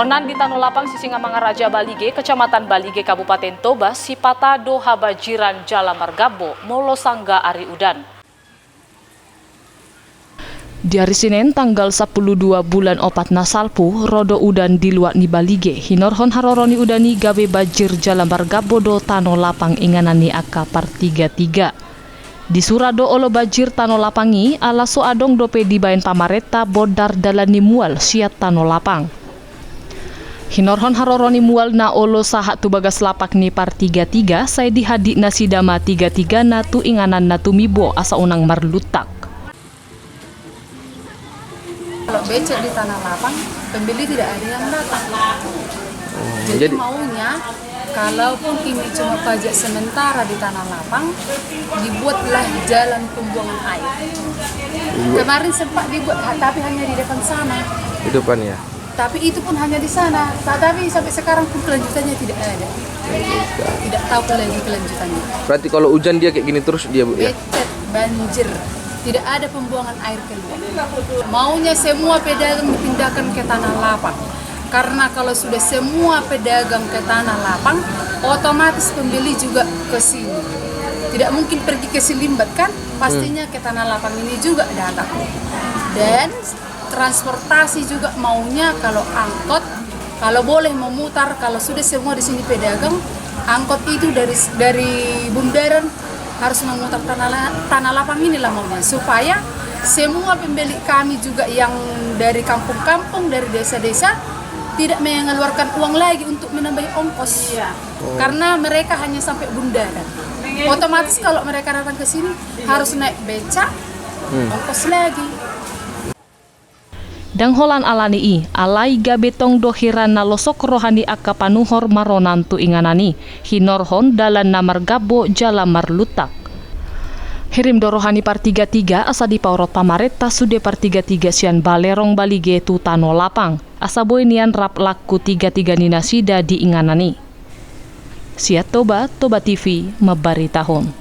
Onan di Tanolapang Sisingamangaraja Balige, Kecamatan Balige, Kabupaten Toba, Sipata Doha Bajiran Jalamargabo, Molosangga Ari Udan. Di hari Senin tanggal 12 bulan 4 nasalpu, rodo udan di luak ni Balige, hinorhon haroroni udani gawe bajir Jalamargabo do Tanolapang inganani aka par 33. Di surado olo bajir Tanolapangi, ala so adong dope di bayan pamareta bodar dalani mual siat Tanolapang. Hinorhon haroroni mual na olo sahat tu bagas lapak ni par 33, saya dihadik na sidama 33 na tu inganan na tumibo asa unang marlutak. Kalau becek di Tanolapang, pembeli tidak ada yang datang. Jadi maunya, kalaupun ini cuma pajak sementara di Tanolapang, dibuatlah jalan pembuangan air. Kemarin sempat dibuat, tapi hanya di depan sana. Di depan ya? Tapi itu pun hanya di sana. Tapi sampai sekarang pun kelanjutannya tidak ada. Tidak tahu lagi kelanjutannya. Berarti kalau hujan dia kayak gini terus dia, Bu, ya? Becek, banjir. Tidak ada pembuangan air keluar. Maunya semua pedagang dipindahkan ke Tanolapang. Karena kalau sudah semua pedagang ke Tanolapang, otomatis pembeli juga ke sini. Tidak mungkin pergi ke Silimbat kan? Pastinya ke Tanolapang ini juga datang. Dan transportasi juga maunya kalau angkot, kalau boleh memutar, kalau sudah semua di sini pedagang, angkot itu dari Bundaran harus memutar Tanolapang inilah maunya, supaya semua pembeli kami juga yang dari kampung-kampung, dari desa-desa tidak mengeluarkan uang lagi untuk menambah ongkos. Karena mereka hanya sampai Bundaran. Otomatis kalau mereka datang ke sini harus naik becak, ongkos lagi. Dangholan alani alai gabetong dohiran na losok rohani aka panuhor maronan tu inganani hinorhon dalan Namargabo Jalamarlutak. Hirim dorohani par 33 asa di paurot pamareta sude par 33 sian balerong Balige tu Tanolapang asa boinian rap laku 33 nina sida di inganani. Siat Toba TV mabaritahon.